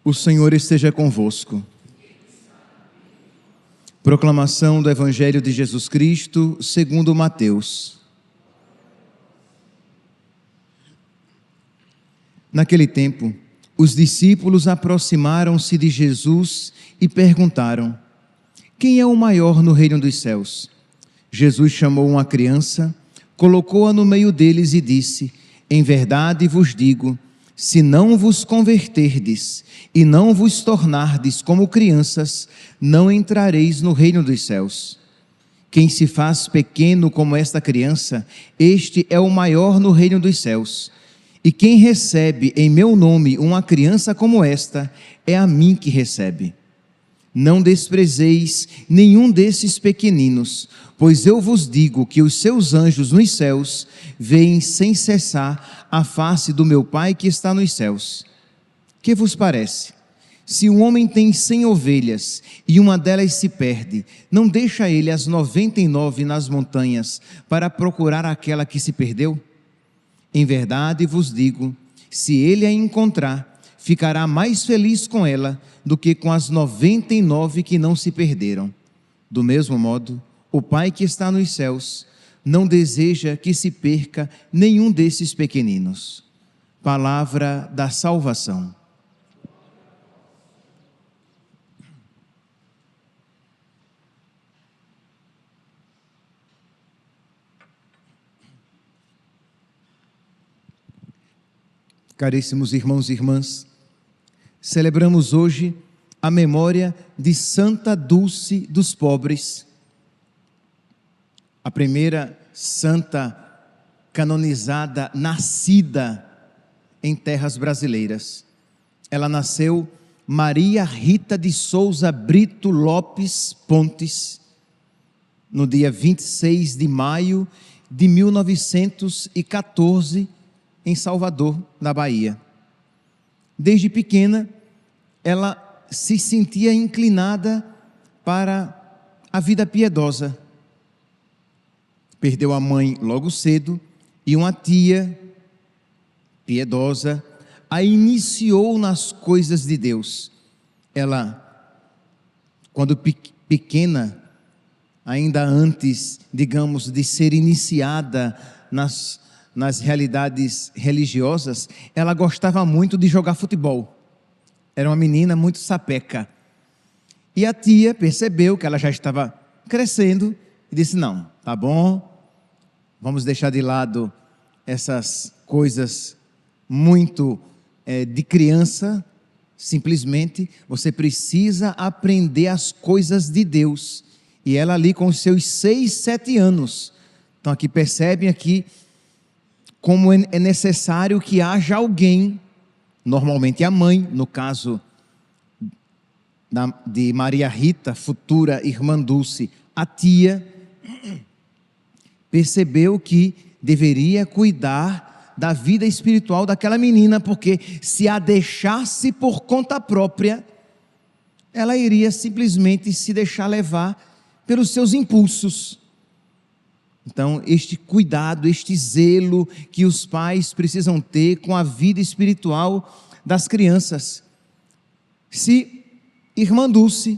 O Senhor esteja convosco. Proclamação do Evangelho de Jesus Cristo, segundo Mateus. Naquele tempo, os discípulos aproximaram-se de Jesus e perguntaram: quem é o maior no reino dos céus? Jesus chamou uma criança, colocou-a no meio deles e disse: em verdade vos digo, se não vos converterdes e não vos tornardes como crianças, não entrareis no reino dos céus. Quem se faz pequeno como esta criança, este é o maior no reino dos céus. E quem recebe em meu nome uma criança como esta, é a mim que recebe. Não desprezeis nenhum desses pequeninos, pois eu vos digo que os seus anjos nos céus veem sem cessar a face do meu Pai que está nos céus. Que vos parece? Se um homem tem 100 ovelhas e uma delas se perde, não deixa ele as 99 nas montanhas para procurar aquela que se perdeu? Em verdade vos digo, se ele a encontrar, ficará mais feliz com ela do que com as 99 que não se perderam. Do mesmo modo, o Pai que está nos céus não deseja que se perca nenhum desses pequeninos. Palavra da salvação. Caríssimos irmãos e irmãs, celebramos hoje a memória de Santa Dulce dos Pobres, a primeira santa canonizada nascida em terras brasileiras. Ela nasceu Maria Rita de Souza Brito Lopes Pontes, no dia 26 de maio de 1914, em Salvador, na Bahia. Desde pequena, ela se sentia inclinada para a vida piedosa. Perdeu a mãe logo cedo e uma tia piedosa a iniciou nas coisas de Deus. Ela, quando pequena, ainda antes, digamos, de ser iniciada nas realidades religiosas, ela gostava muito de jogar futebol. Era uma menina muito sapeca. E a tia percebeu que ela já estava crescendo e disse: não, tá bom, vamos deixar de lado essas coisas muito de criança. Simplesmente você precisa aprender as coisas de Deus. E ela ali com os seus 6, 7 anos. Então aqui percebem aqui como é necessário que haja alguém, normalmente a mãe, no caso de Maria Rita, futura irmã Dulce, a tia, percebeu que deveria cuidar da vida espiritual daquela menina, porque se a deixasse por conta própria, ela iria simplesmente se deixar levar pelos seus impulsos. Então, este cuidado, este zelo que os pais precisam ter com a vida espiritual das crianças. Se irmã Dulce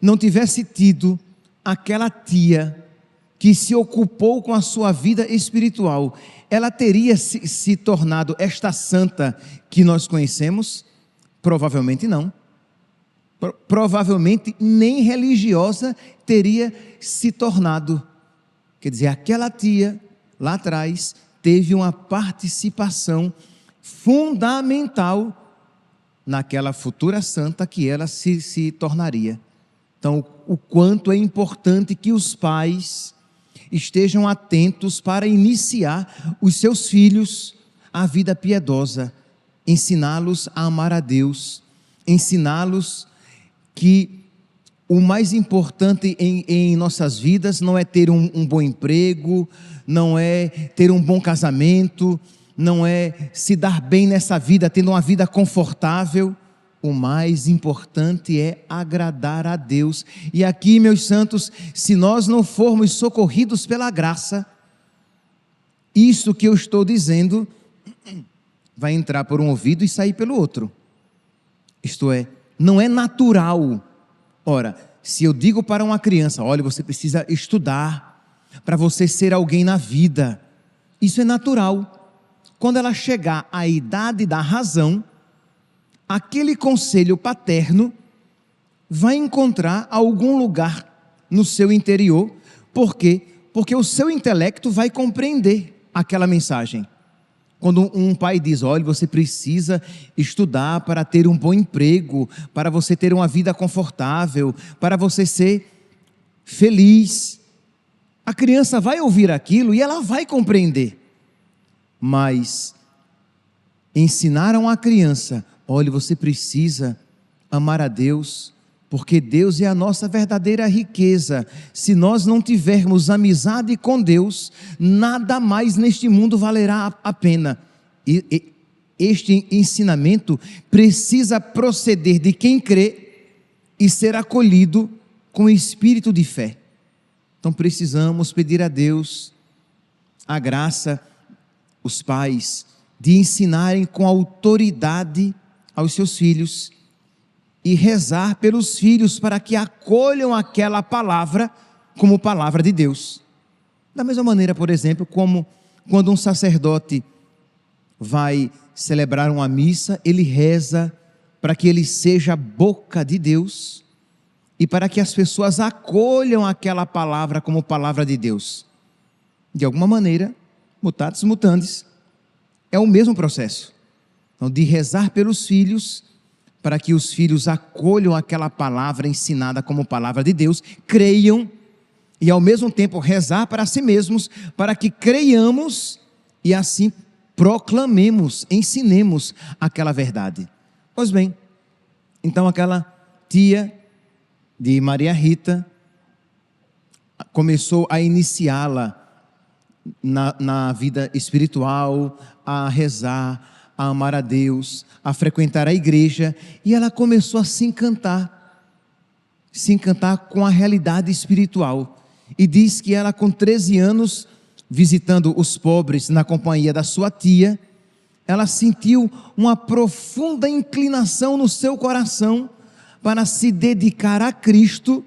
não tivesse tido aquela tia que se ocupou com a sua vida espiritual, ela teria se tornado esta santa que nós conhecemos? Provavelmente não. Provavelmente nem religiosa teria se tornado. Quer dizer, aquela tia, lá atrás, teve uma participação fundamental naquela futura santa que ela se tornaria. Então, o quanto é importante que os pais estejam atentos para iniciar os seus filhos a vida piedosa, ensiná-los a amar a Deus, ensiná-los que o mais importante em nossas vidas não é ter um bom emprego, não é ter um bom casamento, não é se dar bem nessa vida, tendo uma vida confortável. O mais importante é agradar a Deus. E aqui, meus santos, se nós não formos socorridos pela graça, isso que eu estou dizendo vai entrar por um ouvido e sair pelo outro. Isto é, não é natural. Ora, se eu digo para uma criança, olha, você precisa estudar para você ser alguém na vida, isso é natural. Quando ela chegar à idade da razão, aquele conselho paterno vai encontrar algum lugar no seu interior. Por quê? Porque o seu intelecto vai compreender aquela mensagem. Quando um pai diz, olha, você precisa estudar para ter um bom emprego, para você ter uma vida confortável, para você ser feliz, a criança vai ouvir aquilo e ela vai compreender. Mas ensinaram a criança, olha, você precisa amar a Deus, porque Deus é a nossa verdadeira riqueza. Se nós não tivermos amizade com Deus, nada mais neste mundo valerá a pena. E este ensinamento precisa proceder de quem crê e ser acolhido com espírito de fé. Então precisamos pedir a Deus a graça, os pais, de ensinarem com autoridade aos seus filhos e rezar pelos filhos para que acolham aquela palavra como palavra de Deus. Da mesma maneira, por exemplo, como quando um sacerdote vai celebrar uma missa, ele reza para que ele seja a boca de Deus e para que as pessoas acolham aquela palavra como palavra de Deus. De alguma maneira, mutatis mutandis, é o mesmo processo. Então, de rezar pelos filhos, para que os filhos acolham aquela palavra ensinada como palavra de Deus, creiam, e ao mesmo tempo rezar para si mesmos, para que creiamos e assim proclamemos, ensinemos aquela verdade. Pois bem, então aquela tia de Maria Rita começou a iniciá-la na vida espiritual, a rezar, a amar a Deus, a frequentar a igreja, e ela começou a se encantar com a realidade espiritual, e diz que ela com 13 anos, visitando os pobres na companhia da sua tia, ela sentiu uma profunda inclinação no seu coração para se dedicar a Cristo,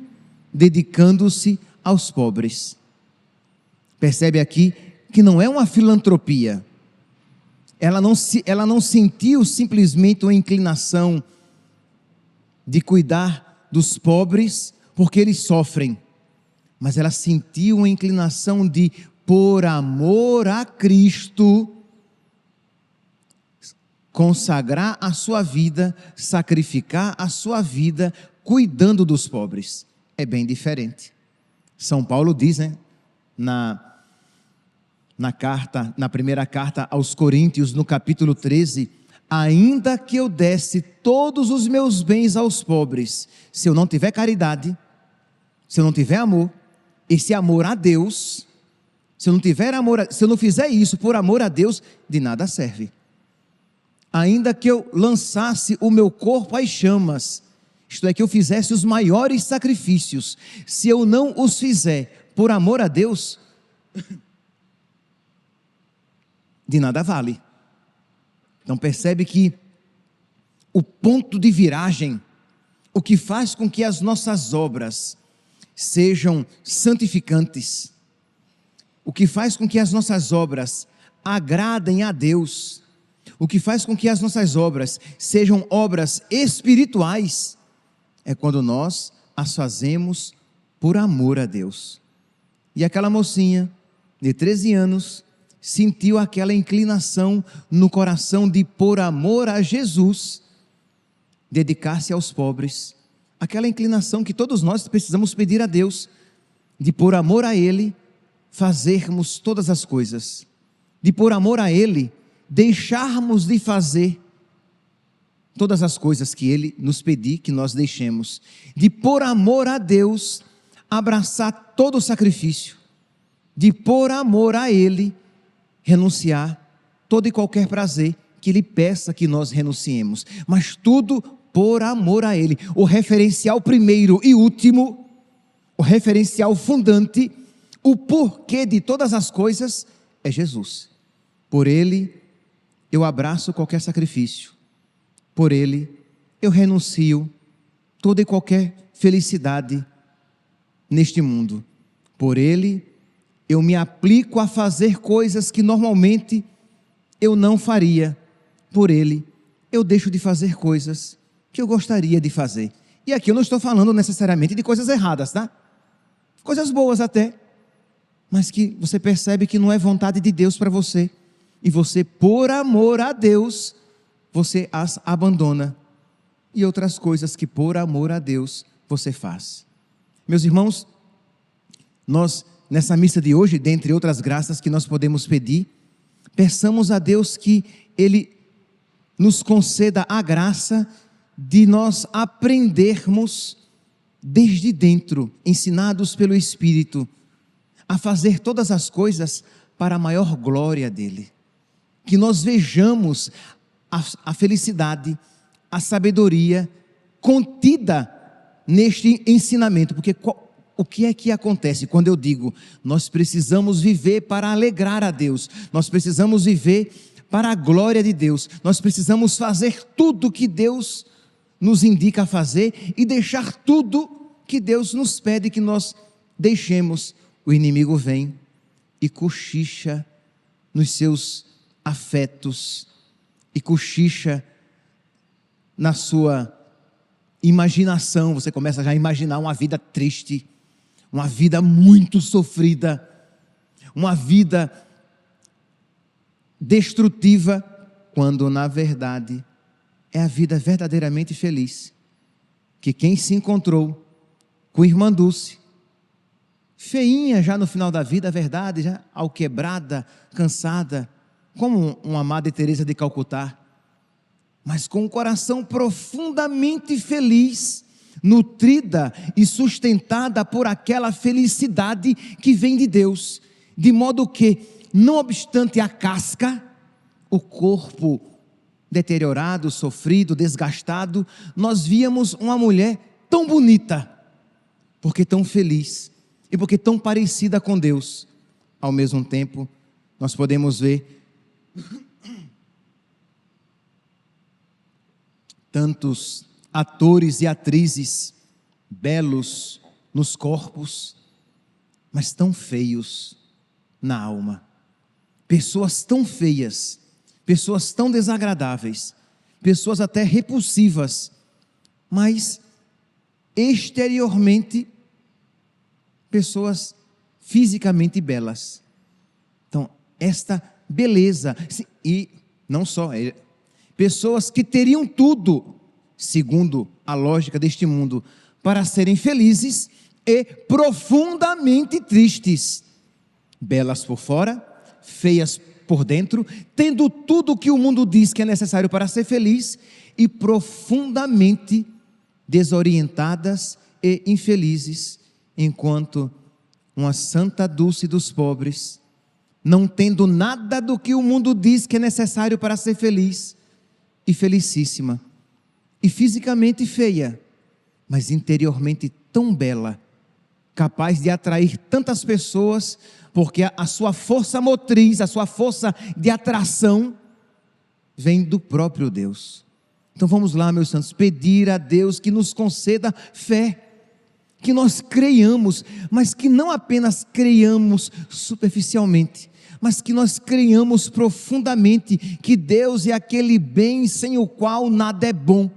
dedicando-se aos pobres. Percebe aqui que não é uma filantropia. Ela não sentiu simplesmente uma inclinação de cuidar dos pobres porque eles sofrem, mas ela sentiu uma inclinação de, por amor a Cristo, consagrar a sua vida, sacrificar a sua vida, cuidando dos pobres. É bem diferente. São Paulo diz, na primeira carta aos Coríntios, no capítulo 13, ainda que eu desse todos os meus bens aos pobres, se eu não tiver caridade, se eu não tiver amor, esse amor a Deus, se eu não fizer isso por amor a Deus, de nada serve. Ainda que eu lançasse o meu corpo às chamas, isto é, que eu fizesse os maiores sacrifícios, se eu não os fizer por amor a Deus, de nada vale. Então percebe que o ponto de viragem, o que faz com que as nossas obras sejam santificantes, o que faz com que as nossas obras agradem a Deus, o que faz com que as nossas obras sejam obras espirituais, é quando nós as fazemos por amor a Deus. E aquela mocinha de 13 anos sentiu aquela inclinação no coração de, por amor a Jesus, dedicar-se aos pobres. Aquela inclinação que todos nós precisamos pedir a Deus, de por amor a Ele, fazermos todas as coisas, de por amor a Ele, deixarmos de fazer todas as coisas que Ele nos pedir que nós deixemos, de por amor a Deus, abraçar todo o sacrifício, de por amor a Ele, renunciar todo e qualquer prazer que Ele peça que nós renunciemos, mas tudo por amor a Ele. O referencial primeiro e último, o referencial fundante, o porquê de todas as coisas é Jesus. Por Ele eu abraço qualquer sacrifício, por Ele eu renuncio toda e qualquer felicidade neste mundo. Por Ele, eu me aplico a fazer coisas que normalmente eu não faria. Por Ele, eu deixo de fazer coisas que eu gostaria de fazer. E aqui eu não estou falando necessariamente de coisas erradas, tá? Coisas boas até, mas que você percebe que não é vontade de Deus para você. E você, por amor a Deus, você as abandona. E outras coisas que por amor a Deus você faz. Meus irmãos, nós nessa missa de hoje, dentre outras graças que nós podemos pedir, peçamos a Deus que Ele nos conceda a graça de nós aprendermos desde dentro, ensinados pelo Espírito, a fazer todas as coisas para a maior glória dEle. Que nós vejamos a felicidade, a sabedoria contida neste ensinamento, porque o que é que acontece quando eu digo, nós precisamos viver para alegrar a Deus, nós precisamos viver para a glória de Deus, nós precisamos fazer tudo que Deus nos indica a fazer e deixar tudo que Deus nos pede que nós deixemos. O inimigo vem e cochicha nos seus afetos e cochicha na sua imaginação. Você começa já a imaginar uma vida triste, uma vida muito sofrida, uma vida destrutiva, quando na verdade é a vida verdadeiramente feliz, que quem se encontrou com irmã Dulce, feinha já no final da vida, a verdade, já alquebrada, cansada, como uma Madre Teresa de Calcutá, mas com um coração profundamente feliz, nutrida e sustentada por aquela felicidade que vem de Deus, de modo que, não obstante a casca, o corpo deteriorado, sofrido, desgastado, nós víamos uma mulher tão bonita, porque tão feliz e porque tão parecida com Deus. Ao mesmo tempo, nós podemos ver tantos atores e atrizes belos nos corpos, mas tão feios na alma. Pessoas tão feias, pessoas tão desagradáveis, pessoas até repulsivas, mas exteriormente pessoas fisicamente belas. Então, esta beleza, e não só, pessoas que teriam tudo, segundo a lógica deste mundo, para serem felizes e profundamente tristes, belas por fora, feias por dentro, tendo tudo o que o mundo diz que é necessário para ser feliz e profundamente desorientadas e infelizes, enquanto uma Santa Dulce dos pobres, não tendo nada do que o mundo diz que é necessário para ser feliz, e felicíssima, e fisicamente feia, mas interiormente tão bela, capaz de atrair tantas pessoas, porque a sua força motriz, a sua força de atração, vem do próprio Deus. Então vamos lá, meus santos, pedir a Deus que nos conceda fé, que nós creiamos, mas que não apenas creiamos superficialmente, mas que nós creiamos profundamente que Deus é aquele bem sem o qual nada é bom,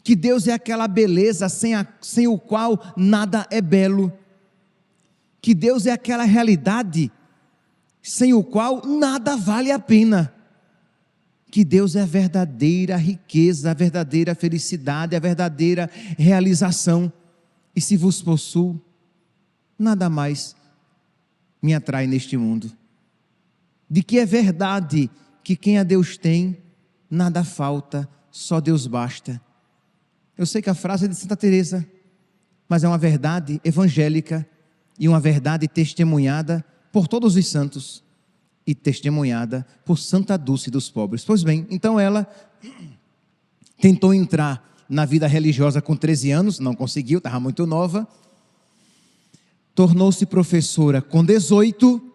que Deus é aquela beleza sem o qual nada é belo, que Deus é aquela realidade sem o qual nada vale a pena, que Deus é a verdadeira riqueza, a verdadeira felicidade, a verdadeira realização, e se vos possuo, nada mais me atrai neste mundo, de que é verdade que quem a Deus tem, nada falta, só Deus basta. Eu sei que a frase é de Santa Teresa, mas é uma verdade evangélica, e uma verdade testemunhada por todos os santos, e testemunhada por Santa Dulce dos pobres. Pois bem, então ela tentou entrar na vida religiosa com 13 anos, não conseguiu, estava muito nova, tornou-se professora com 18,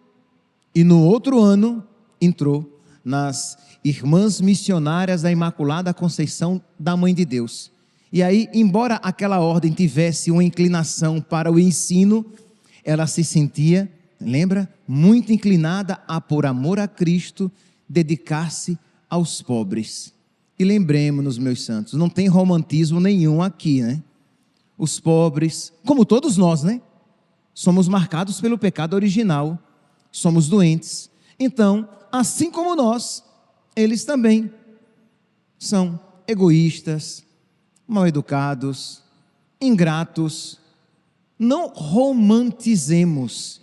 e no outro ano entrou nas Irmãs Missionárias da Imaculada Conceição da Mãe de Deus. E aí, embora aquela ordem tivesse uma inclinação para o ensino, ela se sentia, lembra, muito inclinada a, por amor a Cristo, dedicar-se aos pobres. E lembremos-nos, meus santos, não tem romantismo nenhum aqui, né? Os pobres, como todos nós, né? Somos marcados pelo pecado original, somos doentes. Então, assim como nós, eles também são egoístas, mal educados, ingratos. Não romantizemos,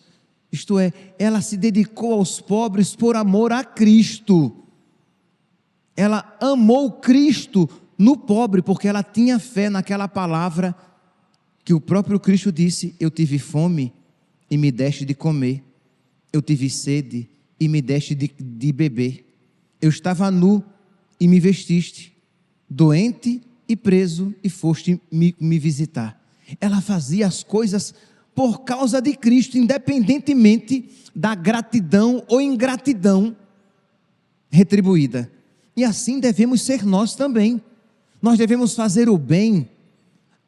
isto é, ela se dedicou aos pobres por amor a Cristo. Ela amou Cristo no pobre, porque ela tinha fé naquela palavra que o próprio Cristo disse: eu tive fome e me deste de comer, eu tive sede e me deste de beber, eu estava nu e me vestiste, doente e preso e foste me visitar. Ela fazia as coisas por causa de Cristo, independentemente da gratidão ou ingratidão retribuída. E assim devemos ser nós também. Nós devemos fazer o bem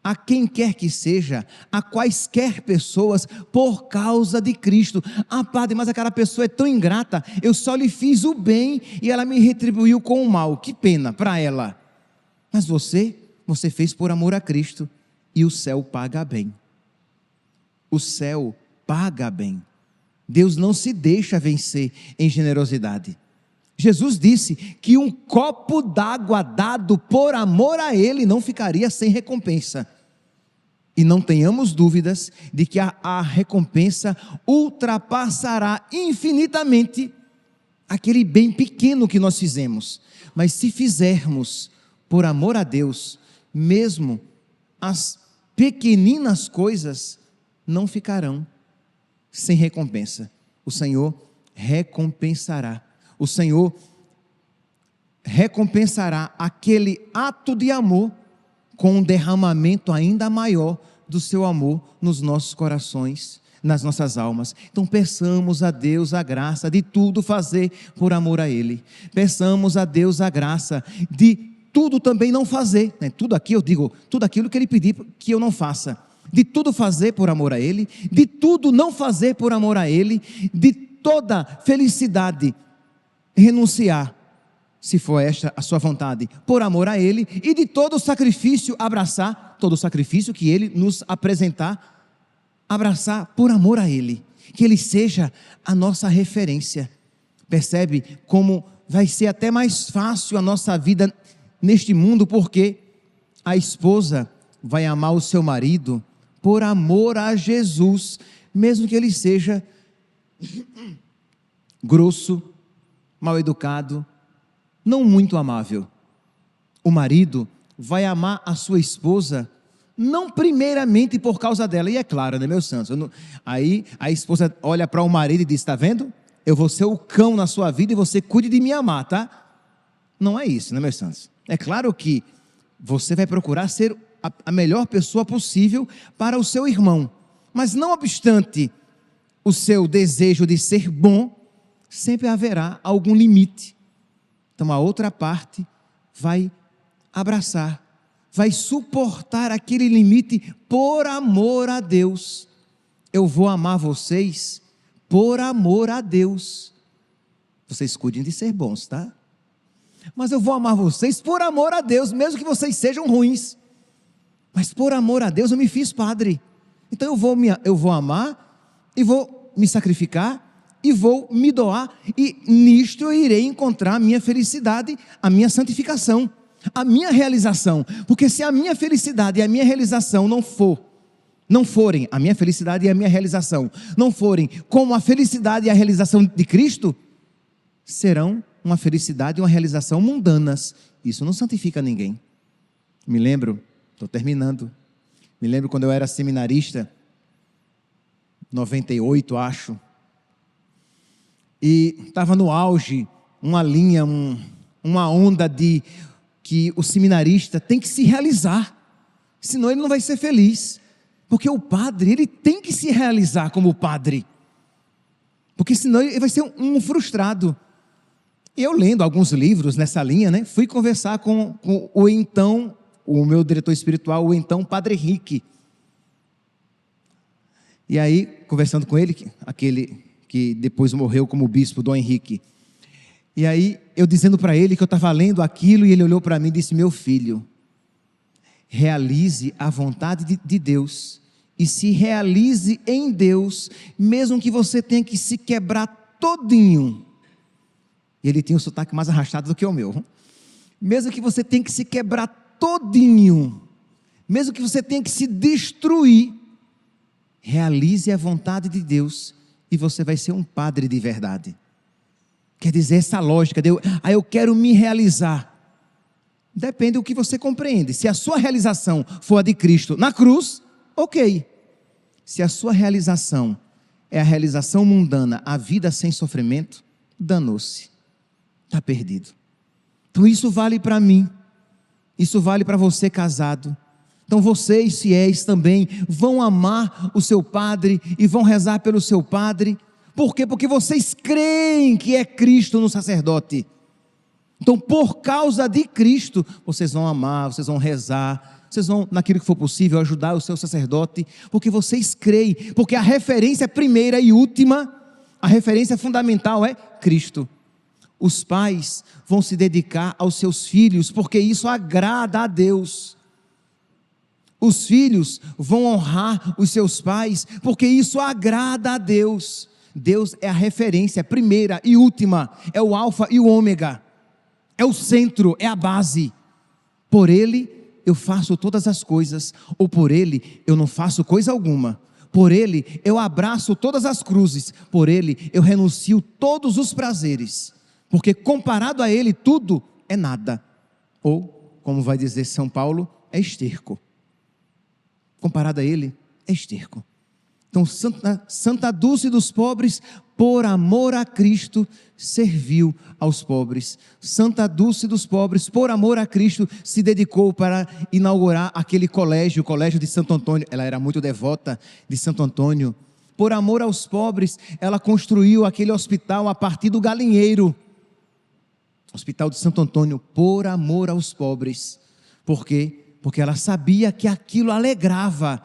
a quem quer que seja, a quaisquer pessoas, por causa de Cristo. Ah, padre, mas aquela pessoa é tão ingrata, eu só lhe fiz o bem e ela me retribuiu com o mal. Que pena para ela. Mas você fez por amor a Cristo, e o céu paga bem. O céu paga bem. Deus não se deixa vencer em generosidade. Jesus disse que um copo d'água dado por amor a Ele não ficaria sem recompensa. E não tenhamos dúvidas de que a recompensa ultrapassará infinitamente aquele bem pequeno que nós fizemos. Mas se fizermos por amor a Deus, mesmo as pequeninas coisas não ficarão sem recompensa. O Senhor recompensará. O Senhor recompensará aquele ato de amor com um derramamento ainda maior do seu amor nos nossos corações, nas nossas almas. Então peçamos a Deus a graça de tudo fazer por amor a Ele. Peçamos a Deus a graça de tudo também não fazer, né? Tudo aqui eu digo, tudo aquilo que Ele pedir que eu não faça. De tudo fazer por amor a Ele, de tudo não fazer por amor a Ele, de toda felicidade renunciar, se for esta a sua vontade, por amor a Ele, e de todo sacrifício abraçar, todo sacrifício que Ele nos apresentar, abraçar por amor a Ele, que Ele seja a nossa referência. Percebe como vai ser até mais fácil a nossa vida neste mundo, porque a esposa vai amar o seu marido por amor a Jesus, mesmo que ele seja grosso, mal educado, não muito amável. O marido vai amar a sua esposa, não primeiramente por causa dela, e é claro, né, meus santos? Aí a esposa olha para o marido e diz: está vendo? Eu vou ser o cão na sua vida e você cuide de me amar, tá? Não é isso, né, meus santos? É claro que você vai procurar ser a melhor pessoa possível para o seu irmão, mas não obstante o seu desejo de ser bom, sempre haverá algum limite. Então a outra parte vai abraçar, vai suportar aquele limite por amor a Deus. Eu vou amar vocês por amor a Deus. Vocês cuidem de ser bons, tá? Mas eu vou amar vocês por amor a Deus, mesmo que vocês sejam ruins. Mas por amor a Deus eu me fiz padre. Então eu vou amar e vou me sacrificar e vou me doar, e nisto eu irei encontrar a minha felicidade, a minha santificação, a minha realização. Porque se a minha felicidade e a minha realização não forem, a minha felicidade e a minha realização não forem como a felicidade e a realização de Cristo, serão uma felicidade e uma realização mundanas. Isso não santifica ninguém. Me lembro, estou terminando, me lembro quando eu era seminarista, 98 acho, e estava no auge, uma linha, uma onda de que o seminarista tem que se realizar, senão ele não vai ser feliz, porque o padre, ele tem que se realizar como padre, porque senão ele vai ser um frustrado. E eu lendo alguns livros nessa linha, né, fui conversar com o meu diretor espiritual, o então Padre Henrique. E aí, conversando com ele, aquele que depois morreu como bispo, Dom Henrique. E aí, eu dizendo para ele que eu estava lendo aquilo, e ele olhou para mim e disse: meu filho, realize a vontade de Deus, e se realize em Deus, mesmo que você tenha que se quebrar todinho. E ele tinha um sotaque mais arrastado do que o meu. Mesmo que você tenha que se quebrar todinho, mesmo que você tenha que se destruir, realize a vontade de Deus, e você vai ser um padre de verdade. Quer dizer, essa lógica de eu quero me realizar, depende do que você compreende. Se a sua realização for a de Cristo na cruz, ok. Se a sua realização é a realização mundana, a vida sem sofrimento, danou-se, está perdido. Então isso vale para mim, isso vale para você casado. Então vocês fiéis também vão amar o seu padre e vão rezar pelo seu padre. Por quê? Porque vocês creem que é Cristo no sacerdote. Então, por causa de Cristo, vocês vão amar, vocês vão rezar, vocês vão, naquilo que for possível, ajudar o seu sacerdote, porque vocês creem, porque a referência primeira e última, a referência fundamental é Cristo. Os pais vão se dedicar aos seus filhos, porque isso agrada a Deus. Os filhos vão honrar os seus pais, porque isso agrada a Deus. Deus é a referência primeira e última, é o alfa e o ômega, é o centro, é a base. Por Ele eu faço todas as coisas, ou por Ele eu não faço coisa alguma. Por Ele eu abraço todas as cruzes, por Ele eu renuncio todos os prazeres, porque comparado a Ele tudo é nada, ou como vai dizer São Paulo, é comparado a Ele, é esterco. Então, Santa Dulce dos pobres, por amor a Cristo, serviu aos pobres. Santa Dulce dos pobres, por amor a Cristo, se dedicou para inaugurar aquele colégio, o colégio de Santo Antônio. Ela era muito devota de Santo Antônio. Por amor aos pobres, ela construiu aquele hospital a partir do galinheiro. Hospital de Santo Antônio, por amor aos pobres. Por quê? Porque ela sabia que aquilo alegrava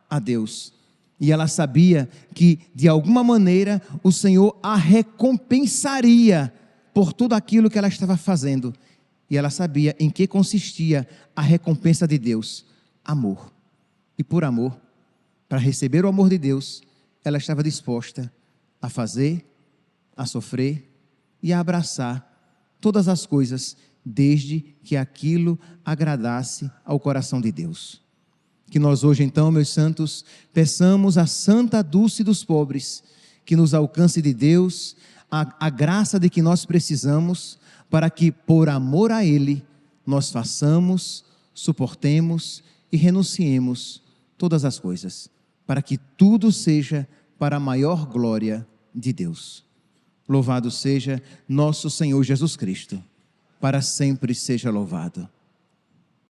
a Deus. E ela sabia que, de alguma maneira, o Senhor a recompensaria por tudo aquilo que ela estava fazendo. E ela sabia em que consistia a recompensa de Deus: amor. E por amor, para receber o amor de Deus, ela estava disposta a fazer, a sofrer e a abraçar todas as coisas, desde que aquilo agradasse ao coração de Deus. Que nós hoje então, meus santos, peçamos a Santa Dulce dos pobres, que nos alcance de Deus a graça de que nós precisamos, para que por amor a Ele, nós façamos, suportemos e renunciemos todas as coisas, para que tudo seja para a maior glória de Deus. Louvado seja nosso Senhor Jesus Cristo, para sempre seja louvado.